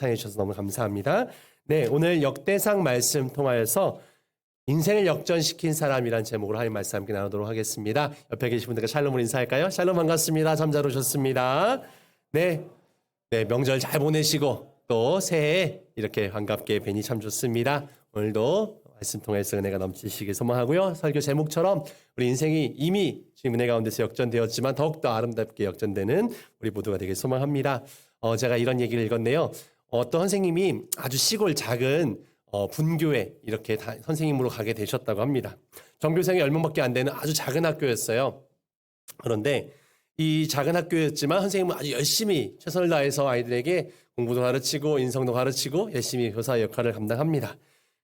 시청해 주셔서 너무 감사합니다. 네, 오늘 역대상 말씀 통하여서 인생을 역전시킨 사람이란 제목으로 하나님 말씀 함께 나누도록 하겠습니다. 옆에 계신 분들과 샬롬을 인사할까요? 샬롬 반갑습니다. 참 잘 오셨습니다. 네, 명절 잘 보내시고 또 새해 이렇게 반갑게 뵈니 참 좋습니다. 오늘도 말씀 통해서 은혜가 넘치시길 소망하고요. 설교 제목처럼 우리 인생이 이미 지금 은혜 가운데서 역전되었지만 더욱더 아름답게 역전되는 우리 모두가 되길 소망합니다. 제가 이런 얘기를 읽었네요. 어떤 선생님이 아주 시골 작은 분교에 이렇게 선생님으로 가게 되셨다고 합니다. 전교생이 10명밖에 안 되는 아주 작은 학교였어요. 그런데 이 작은 학교였지만 선생님은 아주 열심히 최선을 다해서 아이들에게 공부도 가르치고 인성도 가르치고 열심히 교사 역할을 감당합니다.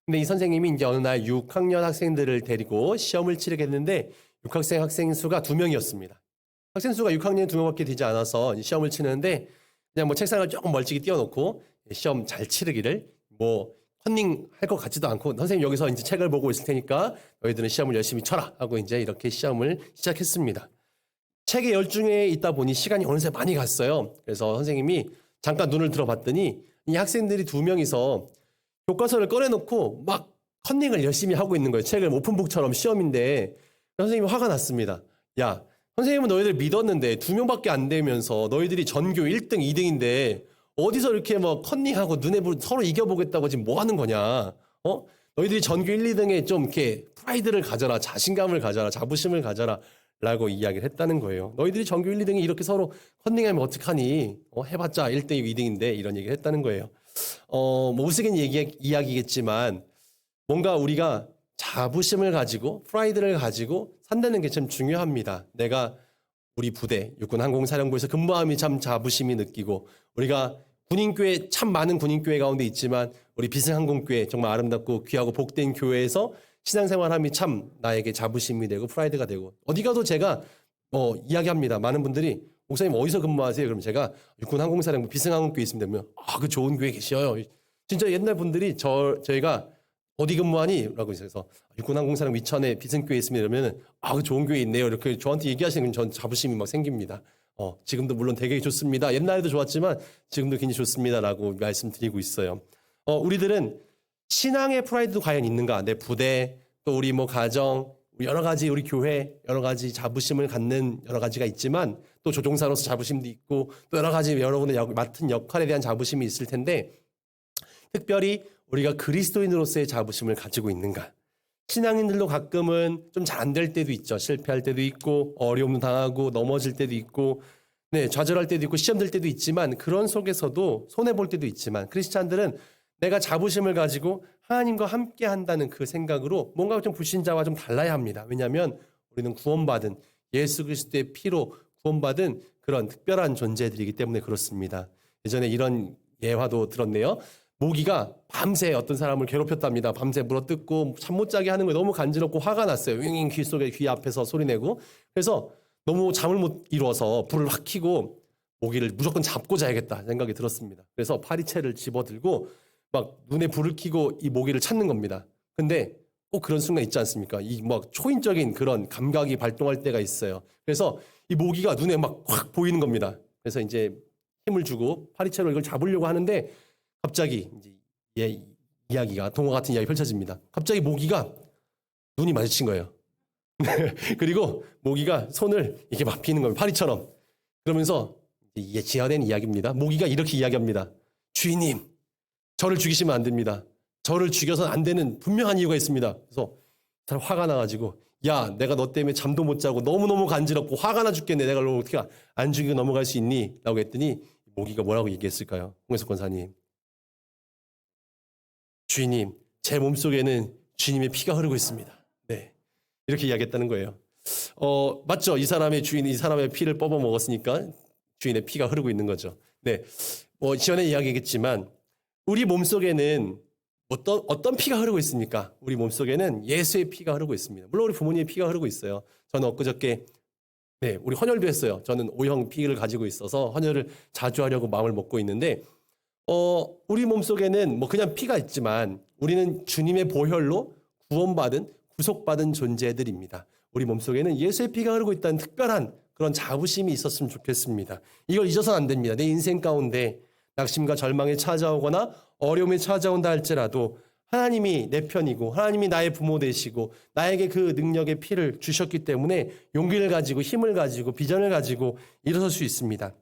근데 이 선생님이 이제 어느 날 6학년 학생들을 데리고 시험을 치르게 됐는데 6학생 학생 수가 2명이었습니다. 학생 수가 6학년에 2명밖에 되지 않아서 시험을 치는데 그냥 뭐 책상을 조금 멀찍이 띄워놓고 시험 잘 치르기를 컨닝 할 것 같지도 않고 선생님 여기서 이제 책을 보고 있을 테니까 너희들은 시험을 열심히 쳐라 하고 이제 이렇게 시험을 시작했습니다. 책에 열중해 있다 보니 시간이 어느새 많이 갔어요. 그래서 선생님이 잠깐 눈을 들어봤더니 이 학생들이 2명이서 교과서를 꺼내놓고 막 컨닝을 열심히 하고 있는 거예요. 책을 오픈북처럼 시험인데 선생님이 화가 났습니다. 야, 선생님은 너희들 믿었는데 2명밖에 안 되면서 너희들이 전교 1등, 2등인데 어디서 이렇게 컨닝하고 눈에 서로 이겨보겠다고 지금 뭐 하는 거냐? 너희들이 전교 1, 2등에 좀 이렇게 프라이드를 가져라, 자신감을 가져라, 자부심을 가져라 라고 이야기를 했다는 거예요. 너희들이 전교 1, 2등이 이렇게 서로 컨닝하면 어떡하니? 해봤자 1등, 2등인데 이런 얘기를 했다는 거예요. 우스갯 이야기겠지만 뭔가 우리가 자부심을 가지고 프라이드를 가지고 산다는 게 참 중요합니다. 내가 우리 부대 육군항공사령부에서 근무함이 참 자부심이 느끼고 우리가 군인교회 참 많은 군인교회 가운데 있지만 우리 비승항공교회 정말 아름답고 귀하고 복된 교회에서 신앙생활함이 참 나에게 자부심이 되고 프라이드가 되고 어디 가도 제가 이야기합니다. 많은 분들이 목사님 어디서 근무하세요? 그러면 제가 육군항공사령부 비승항공교회 있습니다. 그러면 그 좋은 교회 계셔요. 진짜 옛날 분들이 저희가 어디 근무하니? 라고 해서 육군항공사령부 이천에 비승교회 있습니다. 그러면 그 좋은 교회 있네요. 이렇게 저한테 얘기하시는 전 자부심이 막 생깁니다. 지금도 물론 되게 좋습니다. 옛날에도 좋았지만 지금도 굉장히 좋습니다라고 말씀드리고 있어요. 우리들은 신앙의 프라이드도 과연 있는가? 내 부대, 또 우리 가정, 여러 가지 우리 교회, 여러 가지 자부심을 갖는 여러 가지가 있지만 또 조종사로서 자부심도 있고 또 여러 가지 여러분의 맡은 역할에 대한 자부심이 있을 텐데 특별히 우리가 그리스도인으로서의 자부심을 가지고 있는가? 신앙인들도 가끔은 좀 잘 안 될 때도 있죠. 실패할 때도 있고 어려움도 당하고 넘어질 때도 있고 좌절할 때도 있고 시험 들 때도 있지만 그런 속에서도 손해볼 때도 있지만 크리스찬들은 내가 자부심을 가지고 하나님과 함께 한다는 그 생각으로 뭔가 좀 불신자와 좀 달라야 합니다. 왜냐하면 우리는 구원받은 예수 그리스도의 피로 구원받은 그런 특별한 존재들이기 때문에 그렇습니다. 예전에 이런 예화도 들었네요. 모기가 밤새 어떤 사람을 괴롭혔답니다. 밤새 물어뜯고 잠 못 자게 하는 거에 너무 간지럽고 화가 났어요. 윙 귀 앞에서 소리내고. 그래서 너무 잠을 못 이루어서 불을 확 켜고 모기를 무조건 잡고 자야겠다 생각이 들었습니다. 그래서 파리채를 집어들고 막 눈에 불을 켜고 이 모기를 찾는 겁니다. 근데 꼭 그런 순간 있지 않습니까? 이 초인적인 그런 감각이 발동할 때가 있어요. 그래서 이 모기가 눈에 막 확 보이는 겁니다. 그래서 이제 힘을 주고 파리채로 이걸 잡으려고 하는데 갑자기 이제 이야기가 동화 같은 이야기 펼쳐집니다. 갑자기 모기가 눈이 마주친 거예요. 그리고 모기가 손을 이렇게 막 피는 겁니다. 파리처럼. 그러면서 이게 지어낸 이야기입니다. 모기가 이렇게 이야기합니다. 주인님, 저를 죽이시면 안 됩니다. 저를 죽여서는 안 되는 분명한 이유가 있습니다. 그래서 사람 화가 나가지고 야, 내가 너 때문에 잠도 못 자고 너무너무 간지럽고 화가 나 죽겠네. 내가 너 어떻게 안 죽이고 넘어갈 수 있니? 라고 했더니 모기가 뭐라고 얘기했을까요? 홍혜석 권사님. 주인님, 제 몸속에는 주님의 피가 흐르고 있습니다. 네. 이렇게 이야기했다는 거예요. 맞죠? 이 사람의 주인이 이 사람의 피를 뽑아 먹었으니까 주인의 피가 흐르고 있는 거죠. 네. 지원의 이야기겠지만 우리 몸속에는 어떤 피가 흐르고 있습니까? 우리 몸속에는 예수의 피가 흐르고 있습니다. 물론 우리 부모님의 피가 흐르고 있어요. 저는 엊그저께 우리 헌혈도 했어요. 저는 O형 피를 가지고 있어서 헌혈을 자주 하려고 마음을 먹고 있는데 우리 몸속에는 그냥 피가 있지만 우리는 주님의 보혈로 구원받은 구속받은 존재들입니다. 우리 몸속에는 예수의 피가 흐르고 있다는 특별한 그런 자부심이 있었으면 좋겠습니다. 이걸 잊어서는 안 됩니다. 내 인생 가운데 낙심과 절망이 찾아오거나 어려움이 찾아온다 할지라도 하나님이 내 편이고 하나님이 나의 부모 되시고 나에게 그 능력의 피를 주셨기 때문에 용기를 가지고 힘을 가지고 비전을 가지고 일어설 수 있습니다.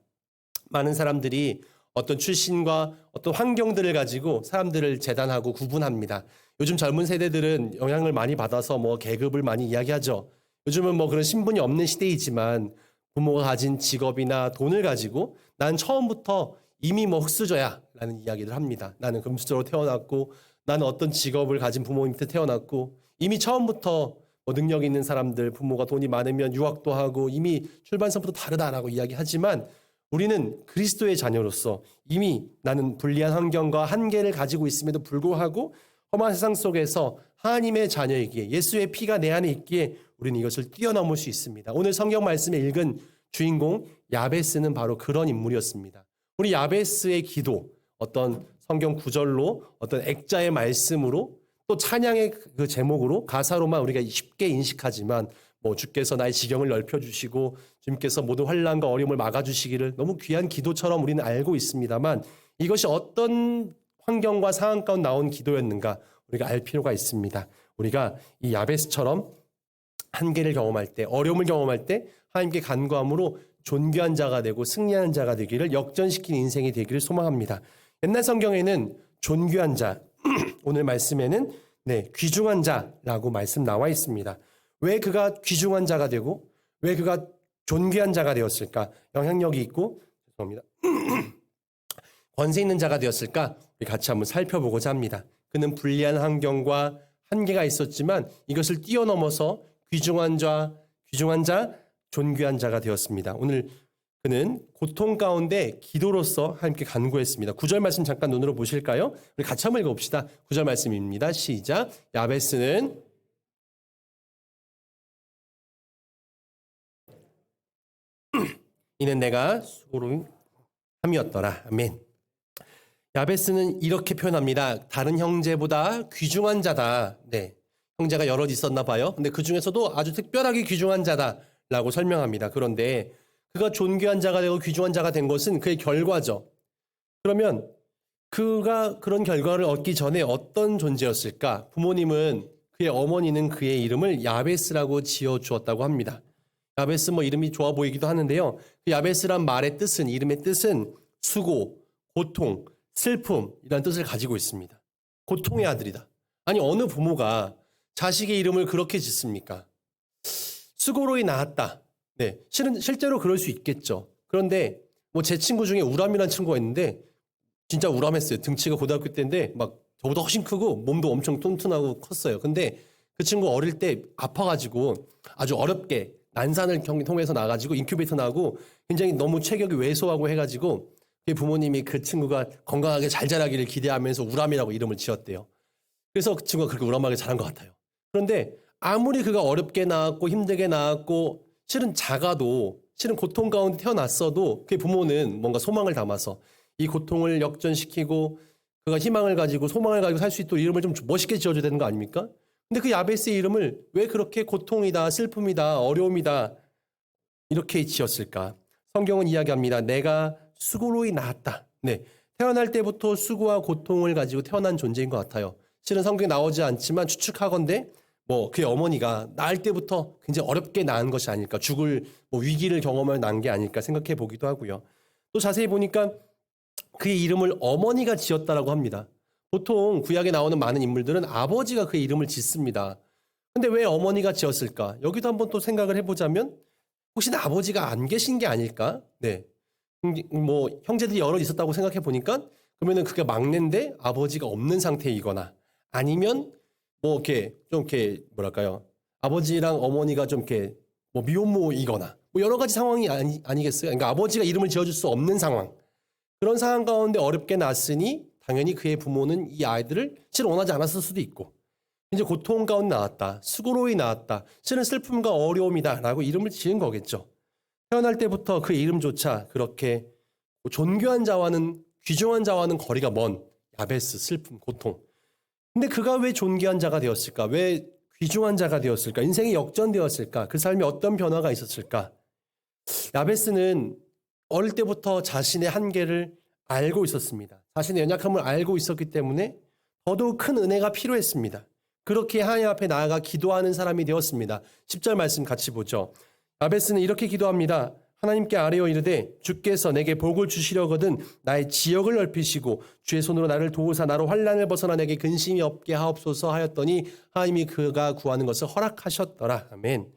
많은 사람들이 어떤 출신과 어떤 환경들을 가지고 사람들을 재단하고 구분합니다. 요즘 젊은 세대들은 영향을 많이 받아서 뭐 계급을 많이 이야기하죠. 요즘은 뭐 그런 신분이 없는 시대이지만 부모가 가진 직업이나 돈을 가지고 난 처음부터 이미 뭐 흙수저야 라는 이야기를 합니다. 나는 금수저로 태어났고 나는 어떤 직업을 가진 부모 밑에 태어났고 이미 처음부터 뭐 능력 있는 사람들, 부모가 돈이 많으면 유학도 하고 이미 출발선부터 다르다라고 이야기하지만 우리는 그리스도의 자녀로서 이미 나는 불리한 환경과 한계를 가지고 있음에도 불구하고 험한 세상 속에서 하나님의 자녀이기에 예수의 피가 내 안에 있기에 우리는 이것을 뛰어넘을 수 있습니다. 오늘 성경 말씀에 읽은 주인공 야베스는 바로 그런 인물이었습니다. 우리 야베스의 기도, 어떤 성경 구절로 어떤 액자의 말씀으로 또 찬양의 그 제목으로 가사로만 우리가 쉽게 인식하지만 뭐 주께서 나의 지경을 넓혀주시고 주님께서 모든 환난과 어려움을 막아주시기를 너무 귀한 기도처럼 우리는 알고 있습니다만 이것이 어떤 환경과 상황 가운데 나온 기도였는가 우리가 알 필요가 있습니다. 우리가 이 야베스처럼 한계를 경험할 때 어려움을 경험할 때 하나님께 간구함으로 존귀한 자가 되고 승리하는 자가 되기를 역전시킨 인생이 되기를 소망합니다. 옛날 성경에는 존귀한 자, 오늘 말씀에는 귀중한 자라고 말씀 나와 있습니다. 왜 그가 귀중한 자가 되고 왜 그가 존귀한 자가 되었을까? 영향력이 있고 죄송합니다. 권세 있는 자가 되었을까? 우리 같이 한번 살펴보고자 합니다. 그는 불리한 환경과 한계가 있었지만 이것을 뛰어넘어서 귀중한 자, 존귀한 자가 되었습니다. 오늘 그는 고통 가운데 기도로서 하나님께 간구했습니다. 9절 말씀 잠깐 눈으로 보실까요? 우리 같이 한번 읽어봅시다. 9절 말씀입니다. 시작. 야베스는 이는 내가 수고로운 함이었더라. 아멘. 야베스는 이렇게 표현합니다. 다른 형제보다 귀중한 자다. 형제가 여럿 있었나 봐요. 근데 그 중에서도 아주 특별하게 귀중한 자다라고 설명합니다. 그런데 그가 존귀한 자가 되고 귀중한 자가 된 것은 그의 결과죠. 그러면 그가 그런 결과를 얻기 전에 어떤 존재였을까? 부모님은 그의 어머니는 그의 이름을 야베스라고 지어주었다고 합니다. 야베스 이름이 좋아 보이기도 하는데요. 그 야베스란 말의 뜻은 이름의 뜻은 수고, 고통, 슬픔이라는 뜻을 가지고 있습니다. 고통의 아들이다. 아니 어느 부모가 자식의 이름을 그렇게 짓습니까? 수고로이 낳았다. 실제로 그럴 수 있겠죠. 그런데 제 친구 중에 우람이라는 친구가 있는데 진짜 우람했어요. 등치가 고등학교 때인데 막 저보다 훨씬 크고 몸도 엄청 튼튼하고 컸어요. 근데 그 친구 어릴 때 아파가지고 아주 어렵게 난산을 통해서 나가지고 인큐베이터 나고 굉장히 너무 체격이 왜소하고 해가지고 부모님이 그 친구가 건강하게 잘 자라기를 기대하면서 우람이라고 이름을 지었대요. 그래서 그 친구가 그렇게 우람하게 자란 것 같아요. 그런데 아무리 그가 어렵게 낳았고 힘들게 낳았고 실은 작아도 실은 고통 가운데 태어났어도 그 부모는 뭔가 소망을 담아서 이 고통을 역전시키고 그가 희망을 가지고 소망을 가지고 살 수 있도록 이름을 좀 멋있게 지어줘야 되는 거 아닙니까? 근데 그 야베스의 이름을 왜 그렇게 고통이다, 슬픔이다, 어려움이다 이렇게 지었을까? 성경은 이야기합니다. 내가 수고로이 낳았다. 태어날 때부터 수고와 고통을 가지고 태어난 존재인 것 같아요. 실은 성경에 나오지 않지만 추측하건대 그의 어머니가 낳을 때부터 굉장히 어렵게 낳은 것이 아닐까, 죽을 위기를 경험을 낳은 게 아닐까 생각해 보기도 하고요. 또 자세히 보니까 그의 이름을 어머니가 지었다라고 합니다. 보통 구약에 나오는 많은 인물들은 아버지가 그의 이름을 짓습니다. 근데 왜 어머니가 지었을까? 여기도 한번 또 생각을 해보자면 혹시나 아버지가 안 계신 게 아닐까? 형제들이 여럿 있었다고 생각해 보니까 그러면은 그게 막내인데 아버지가 없는 상태이거나 아니면 아버지랑 어머니가 좀 이렇게 미혼모이거나 여러 가지 상황이 아니겠어요? 그러니까 아버지가 이름을 지어줄 수 없는 상황. 그런 상황 가운데 어렵게 낳았으니 당연히 그의 부모는 이 아이들을 실은 원하지 않았을 수도 있고 이제 고통 가운데 낳았다. 수고로이 낳았다. 실은 슬픔과 어려움이다라고 이름을 지은 거겠죠. 태어날 때부터 그 이름조차 그렇게 존귀한 자와는 귀중한 자와는 거리가 먼 야베스, 슬픔, 고통. 근데 그가 왜 존귀한 자가 되었을까? 왜 귀중한 자가 되었을까? 인생이 역전되었을까? 그 삶에 어떤 변화가 있었을까? 야베스는 어릴 때부터 자신의 한계를 알고 있었습니다. 자신의 연약함을 알고 있었기 때문에 더더욱 큰 은혜가 필요했습니다. 그렇게 하나님 앞에 나아가 기도하는 사람이 되었습니다. 10절 말씀 같이 보죠. 야베스는 이렇게 기도합니다. 하나님께 아뢰어 이르되 주께서 내게 복을 주시려거든 나의 지역을 넓히시고 주의 손으로 나를 도우사 나로 환난을 벗어나 내게 근심이 없게 하옵소서 하였더니 하나님이 그가 구하는 것을 허락하셨더라. 아멘.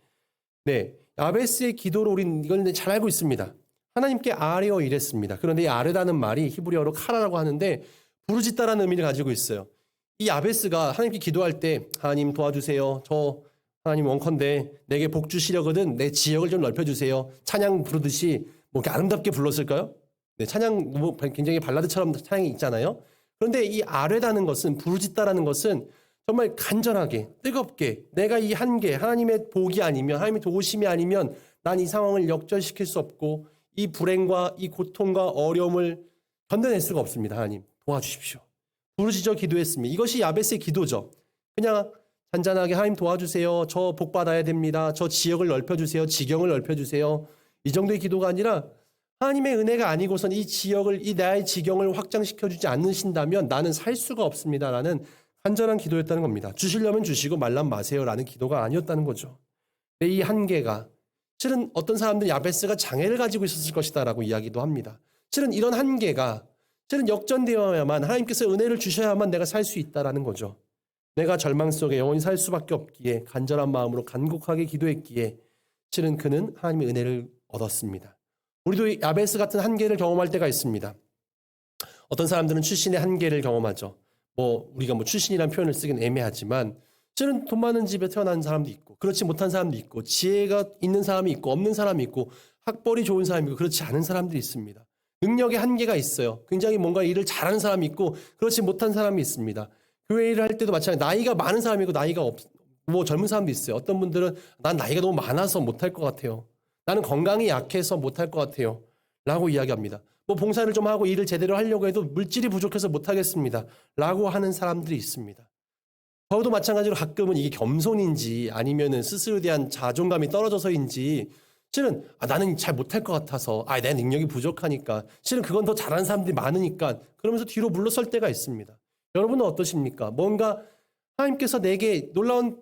네, 야베스의 기도로 우리는 이걸 잘 알고 있습니다. 하나님께 아뢰어 이랬습니다. 그런데 이 아뢰다는 말이 히브리어로 카라라고 하는데 부르짖다라는 의미를 가지고 있어요. 이 야베스가 하나님께 기도할 때 하나님 도와주세요. 저 하나님 원컨대 내게 복 주시려거든 내 지역을 좀 넓혀주세요. 찬양 부르듯이 뭐 이렇게 아름답게 불렀을까요? 네, 찬양 뭐 굉장히 발라드처럼 찬양이 있잖아요. 그런데 이 아뢰다는 것은 부르짖다라는 것은 정말 간절하게 뜨겁게 내가 이 한계 하나님의 복이 아니면 하나님의 도우심이 아니면 난 이 상황을 역전시킬 수 없고 이 불행과 이 고통과 어려움을 견뎌낼 수가 없습니다. 하나님 도와주십시오. 부르짖어 기도했습니다. 이것이 야베스의 기도죠. 그냥 잔잔하게 하나님 도와주세요. 저 복 받아야 됩니다. 저 지역을 넓혀주세요. 지경을 넓혀주세요. 이 정도의 기도가 아니라 하나님의 은혜가 아니고선 이 지역을 이 나의 지경을 확장시켜주지 않으신다면 나는 살 수가 없습니다라는 간절한 기도였다는 겁니다. 주시려면 주시고 말란 마세요라는 기도가 아니었다는 거죠. 이 한계가 실은 어떤 사람들은 야베스가 장애를 가지고 있었을 것이다라고 이야기도 합니다. 실은 이런 한계가 실은 역전되어야만 하나님께서 은혜를 주셔야만 내가 살 수 있다라는 거죠. 내가 절망 속에 영원히 살 수밖에 없기에 간절한 마음으로 간곡하게 기도했기에 실은 그는 하나님의 은혜를 얻었습니다. 우리도 야베스 같은 한계를 경험할 때가 있습니다. 어떤 사람들은 출신의 한계를 경험하죠. 우리가 출신이라는 표현을 쓰긴 애매하지만 실은 돈 많은 집에 태어난 사람도 있고 그렇지 못한 사람도 있고 지혜가 있는 사람이 있고 없는 사람이 있고 학벌이 좋은 사람이 있고 그렇지 않은 사람들이 있습니다. 능력의 한계가 있어요. 굉장히 뭔가 일을 잘하는 사람이 있고 그렇지 못한 사람이 있습니다. 교회 일을 할 때도 마찬가지 나이가 많은 사람이고 나이가 젊은 사람도 있어요. 어떤 분들은 난 나이가 너무 많아서 못할 것 같아요. 나는 건강이 약해서 못할 것 같아요. 라고 이야기합니다. 봉사를 좀 하고 일을 제대로 하려고 해도 물질이 부족해서 못하겠습니다. 라고 하는 사람들이 있습니다. 저도 마찬가지로 가끔은 이게 겸손인지 아니면은 스스로에 대한 자존감이 떨어져서인지 실은 나는 잘 못할 것 같아서 내 능력이 부족하니까 실은 그건 더 잘하는 사람들이 많으니까 그러면서 뒤로 물러설 때가 있습니다. 여러분은 어떠십니까? 뭔가 하나님께서 내게 놀라운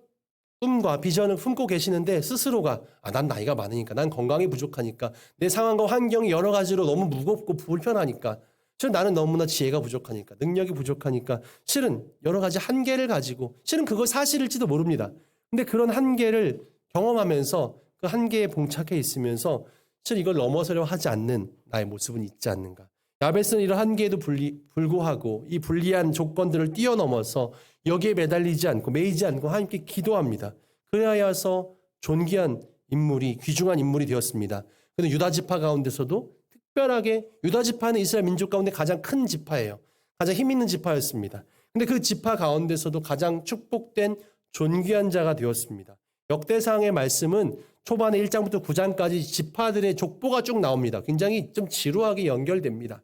꿈과 비전을 품고 계시는데 스스로가 난 나이가 많으니까 난 건강이 부족하니까 내 상황과 환경이 여러 가지로 너무 무겁고 불편하니까 실은 나는 너무나 지혜가 부족하니까 능력이 부족하니까 실은 여러 가지 한계를 가지고 실은 그거 사실일지도 모릅니다. 근데 그런 한계를 경험하면서 그 한계에 봉착해 있으면서 실은 이걸 넘어서려 하지 않는 나의 모습은 있지 않는가. 야베스는 이런 한계에도 불구하고 이 불리한 조건들을 뛰어넘어서 여기에 매달리지 않고 매이지 않고 하나님께 기도합니다. 그래야서 존귀한 인물이 귀중한 인물이 되었습니다. 그는 유다 지파 가운데서도 특별하게 유다 지파는 이스라엘 민족 가운데 가장 큰 지파예요. 가장 힘 있는 지파였습니다. 근데 그 지파 가운데서도 가장 축복된 존귀한 자가 되었습니다. 역대상의 말씀은 초반에 1장부터 9장까지 지파들의 족보가 쭉 나옵니다. 굉장히 좀 지루하게 연결됩니다.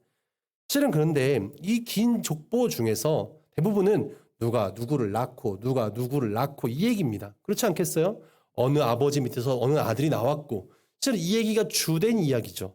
실은 그런데 이 긴 족보 중에서 대부분은 누가 누구를 낳고 누가 누구를 낳고 이 얘기입니다. 그렇지 않겠어요? 어느 아버지 밑에서 어느 아들이 나왔고 실은 이 얘기가 주된 이야기죠.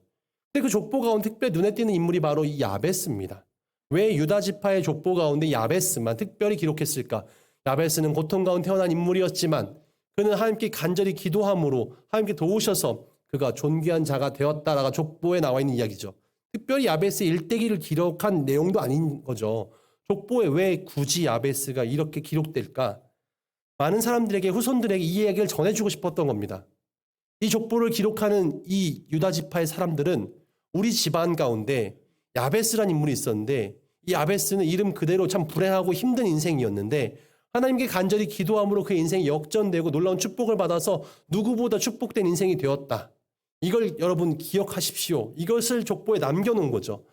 근데 그 족보 가운데 특별히 눈에 띄는 인물이 바로 이 야베스입니다. 왜 유다 지파의 족보 가운데 야베스만 특별히 기록했을까? 야베스는 고통 가운데 태어난 인물이었지만 그는 하나님께 간절히 기도함으로 하나님께 도우셔서 그가 존귀한 자가 되었다라가 족보에 나와 있는 이야기죠. 특별히 야베스의 일대기를 기록한 내용도 아닌 거죠. 족보에 왜 굳이 야베스가 이렇게 기록될까? 많은 사람들에게 후손들에게 이 이야기를 전해주고 싶었던 겁니다. 이 족보를 기록하는 이 유다 지파의 사람들은 우리 집안 가운데 야베스라는 인물이 있었는데 이 야베스는 이름 그대로 참 불행하고 힘든 인생이었는데 하나님께 간절히 기도함으로 그 인생이 역전되고 놀라운 축복을 받아서 누구보다 축복된 인생이 되었다. 이걸 여러분 기억하십시오. 이것을 족보에 남겨놓은 거죠.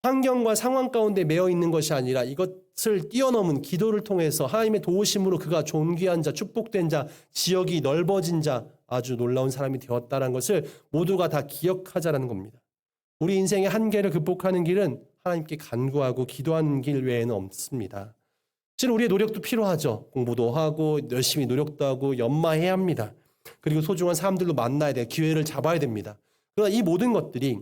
환경과 상황 가운데 매여 있는 것이 아니라 이것을 뛰어넘은 기도를 통해서 하나님의 도우심으로 그가 존귀한 자, 축복된 자, 지역이 넓어진 자, 아주 놀라운 사람이 되었다는 것을 모두가 다 기억하자라는 겁니다. 우리 인생의 한계를 극복하는 길은 하나님께 간구하고 기도하는 길 외에는 없습니다. 실은 우리의 노력도 필요하죠. 공부도 하고 열심히 노력도 하고 연마해야 합니다. 그리고 소중한 사람들도 만나야 돼요. 기회를 잡아야 됩니다. 그러나 이 모든 것들이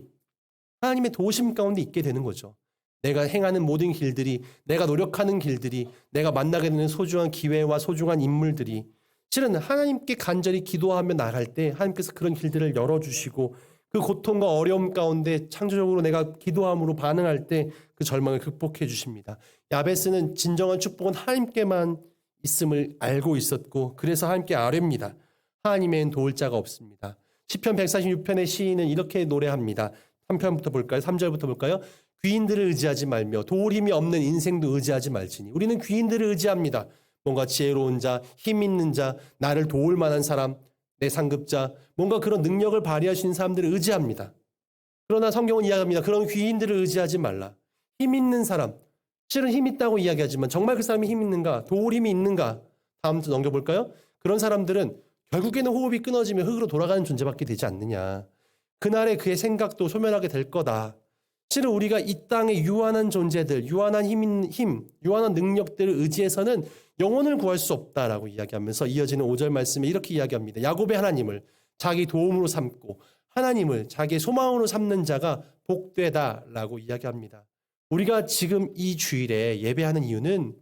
하나님의 도우심 가운데 있게 되는 거죠. 내가 행하는 모든 길들이, 내가 노력하는 길들이, 내가 만나게 되는 소중한 기회와 소중한 인물들이 실은 하나님께 간절히 기도하며 나갈 때 하나님께서 그런 길들을 열어주시고 그 고통과 어려움 가운데 창조적으로 내가 기도함으로 반응할 때 그 절망을 극복해 주십니다. 야베스는 진정한 축복은 하나님께만 있음을 알고 있었고 그래서 하나님께 아뢰입니다. 하나님엔 도울 자가 없습니다. 시편 146편의 시인은 이렇게 노래합니다. 3편부터 볼까요? 3절부터 볼까요? 귀인들을 의지하지 말며 도울 힘이 없는 인생도 의지하지 말지니. 우리는 귀인들을 의지합니다. 뭔가 지혜로운 자, 힘 있는 자, 나를 도울 만한 사람, 내 상급자, 뭔가 그런 능력을 발휘할 수 있는 사람들을 의지합니다. 그러나 성경은 이야기합니다. 그런 귀인들을 의지하지 말라. 힘 있는 사람, 실은 힘 있다고 이야기하지만 정말 그 사람이 힘 있는가? 도울 힘이 있는가? 다음 주 넘겨볼까요? 그런 사람들은 결국에는 호흡이 끊어지며 흙으로 돌아가는 존재밖에 되지 않느냐. 그날에 그의 생각도 소멸하게 될 거다. 실은 우리가 이 땅의 유한한 존재들, 유한한 힘, 유한한 능력들을 의지해서는 영혼을 구할 수 없다라고 이야기하면서 이어지는 5절 말씀에 이렇게 이야기합니다. 야곱의 하나님을 자기 도움으로 삼고 하나님을 자기의 소망으로 삼는 자가 복되다라고 이야기합니다. 우리가 지금 이 주일에 예배하는 이유는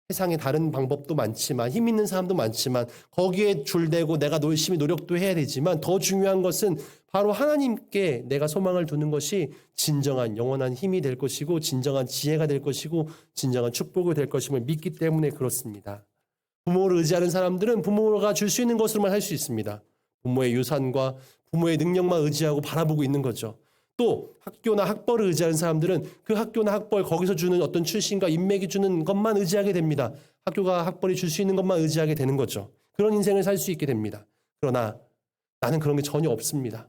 세상에 다른 방법도 많지만 힘 있는 사람도 많지만 거기에 줄대고 내가 열심히 노력도 해야 되지만 더 중요한 것은 바로 하나님께 내가 소망을 두는 것이 진정한 영원한 힘이 될 것이고 진정한 지혜가 될 것이고 진정한 축복이 될 것임을 믿기 때문에 그렇습니다. 부모를 의지하는 사람들은 부모가 줄 수 있는 것으로만 할 수 있습니다. 부모의 유산과 부모의 능력만 의지하고 바라보고 있는 거죠. 또 학교나 학벌을 의지하는 사람들은 그 학교나 학벌 거기서 주는 어떤 출신과 인맥이 주는 것만 의지하게 됩니다. 학교가 학벌이 줄 수 있는 것만 의지하게 되는 거죠. 그런 인생을 살 수 있게 됩니다. 그러나 나는 그런 게 전혀 없습니다.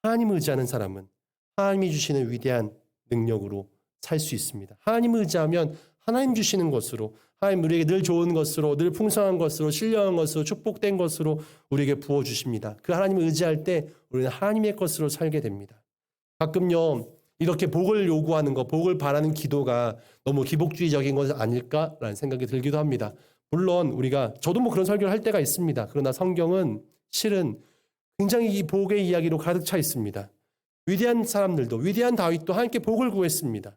하나님을 의지하는 사람은 하나님이 주시는 위대한 능력으로 살 수 있습니다. 하나님을 의지하면 하나님 주시는 것으로 하나님 우리에게 늘 좋은 것으로 늘 풍성한 것으로 신령한 것으로 축복된 것으로 우리에게 부어주십니다. 그 하나님을 의지할 때 우리는 하나님의 것으로 살게 됩니다. 가끔요 이렇게 복을 요구하는 것, 복을 바라는 기도가 너무 기복주의적인 것 아닐까라는 생각이 들기도 합니다. 물론 우리가 저도 뭐 그런 설교를 할 때가 있습니다. 그러나 성경은 실은 굉장히 이 복의 이야기로 가득 차 있습니다. 위대한 사람들도 위대한 다윗도 하나님께 복을 구했습니다.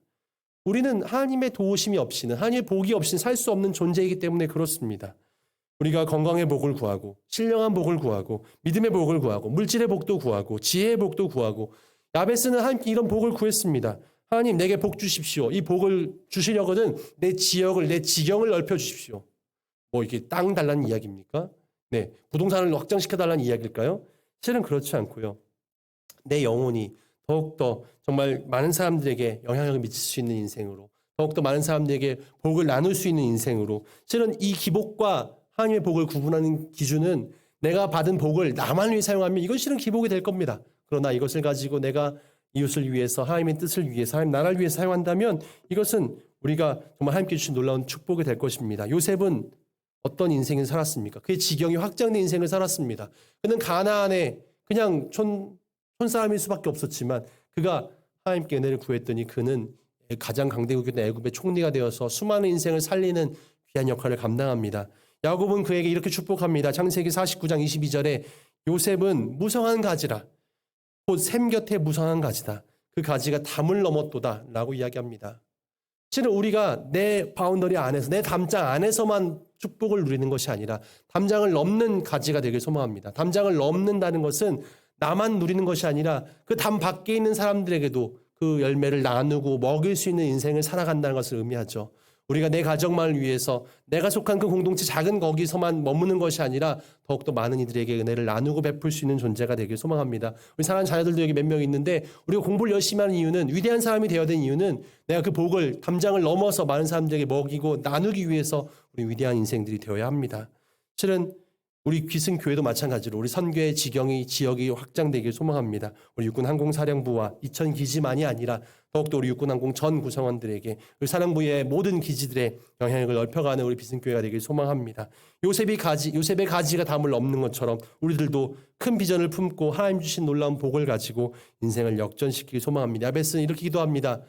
우리는 하나님의 도우심이 없이는 하나님의 복이 없이는 살 수 없는 존재이기 때문에 그렇습니다. 우리가 건강의 복을 구하고 신령한 복을 구하고 믿음의 복을 구하고 물질의 복도 구하고 지혜의 복도 구하고 야베스는 하나님께 이런 복을 구했습니다. 하나님 내게 복 주십시오. 이 복을 주시려거든 내 지역을 내 지경을 넓혀 주십시오. 뭐 이게 땅 달라는 이야기입니까? 네, 부동산을 확장시켜 달라는 이야기일까요? 실은 그렇지 않고요. 내 영혼이 더욱더 정말 많은 사람들에게 영향력을 미칠 수 있는 인생으로 더욱더 많은 사람들에게 복을 나눌 수 있는 인생으로 실은 이 기복과 하나님의 복을 구분하는 기준은 내가 받은 복을 나만 위해 사용하면 이건 실은 기복이 될 겁니다. 그러나 이것을 가지고 내가 이웃을 위해서 하나님의 뜻을 위해서 하나님 나라를 위해서 사용한다면 이것은 우리가 정말 하나님께 주신 놀라운 축복이 될 것입니다. 요셉은 어떤 인생을 살았습니까? 그의 지경이 확장된 인생을 살았습니다. 그는 가나안에 그냥 촌사람일 수밖에 없었지만 그가 하나님께 은혜를 구했더니 그는 가장 강대국이었던 애굽의 총리가 되어서 수많은 인생을 살리는 귀한 역할을 감당합니다. 야곱은 그에게 이렇게 축복합니다. 창세기 49장 22절에 요셉은 무성한 가지라 곧 샘 곁에 무성한 가지다. 그 가지가 담을 넘었도다 라고 이야기합니다. 실은 우리가 내 바운더리 안에서 내 담장 안에서만 축복을 누리는 것이 아니라 담장을 넘는 가지가 되길 소망합니다. 담장을 넘는다는 것은 나만 누리는 것이 아니라 그 담 밖에 있는 사람들에게도 그 열매를 나누고 먹일 수 있는 인생을 살아간다는 것을 의미하죠. 우리가 내 가정만을 위해서 내가 속한 그 공동체 작은 거기서만 머무는 것이 아니라 더욱더 많은 이들에게 은혜를 나누고 베풀 수 있는 존재가 되길 소망합니다. 우리 사랑하는 자녀들도 여기 몇 명 있는데 우리가 공부를 열심히 하는 이유는 위대한 사람이 되어야 되는 이유는 내가 그 복을 담장을 넘어서 많은 사람들에게 먹이고 나누기 위해서 우리 위대한 인생들이 되어야 합니다. 실은 우리 귀승교회도 마찬가지로 우리 선교의 지역이 확장되길 소망합니다. 우리 육군 항공사령부와 이천 기지만이 아니라 더욱더 우리 육군 항공 전 구성원들에게 우리 사령부의 모든 기지들의 영향력을 넓혀가는 우리 비승교회가 되길 소망합니다. 요셉의 가지가 담을 넘는 것처럼 우리들도 큰 비전을 품고 하나님 주신 놀라운 복을 가지고 인생을 역전시키길 소망합니다. 야베스는 이렇게 기도합니다.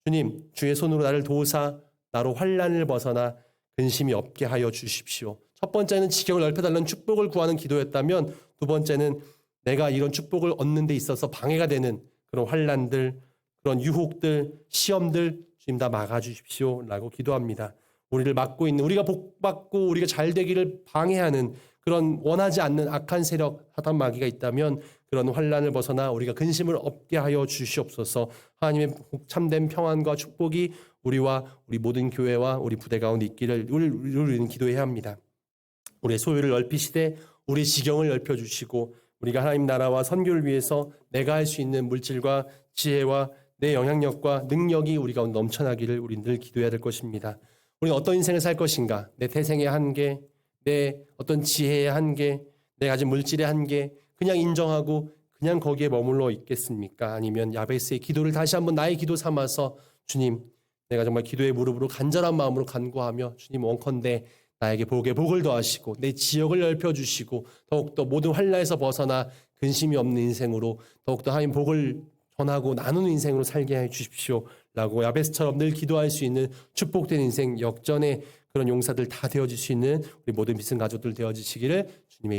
주님, 주의 손으로 나를 도우사 나로 환난을 벗어나 근심이 없게 하여 주십시오. 첫 번째는 지경을 넓혀달라는 축복을 구하는 기도였다면 두 번째는 내가 이런 축복을 얻는 데 있어서 방해가 되는 그런 환난들, 그런 유혹들, 시험들 주님 다 막아주십시오라고 기도합니다. 우리를 막고 있는, 우리가 복받고 우리가 잘 되기를 방해하는 그런 원하지 않는 악한 세력, 사단 마귀가 있다면 그런 환난을 벗어나 우리가 근심을 없게 하여 주시옵소서. 하나님의 참된 평안과 축복이 우리와 우리 모든 교회와 우리 부대 가운데 있기를 우리는 기도해야 합니다. 우리의 소유를 넓히시되 우리의 지경을 넓혀주시고 우리가 하나님 나라와 선교를 위해서 내가 할 수 있는 물질과 지혜와 내 영향력과 능력이 우리 가운데 넘쳐나기를 우리 늘 기도해야 될 것입니다. 우리는 어떤 인생을 살 것인가? 내 태생의 한계, 내 어떤 지혜의 한계, 내 가진 물질의 한계 그냥 인정하고 그냥 거기에 머물러 있겠습니까? 아니면 야베스의 기도를 다시 한번 나의 기도 삼아서 주님, 내가 정말 기도의 무릎으로 간절한 마음으로 간구하며 주님 원컨대 나에게 복에 복을 더하시고 내 지역을 넓혀주시고 더욱더 모든 환난에서 벗어나 근심이 없는 인생으로 더욱더 하나님 복을 전하고 나누는 인생으로 살게 해 주십시오 라고 야베스처럼 늘 기도할 수 있는 축복된 인생 역전의 그런 용사들 다 되어질 수 있는 우리 모든 믿음 가족들 되어지시기를 주님의 이름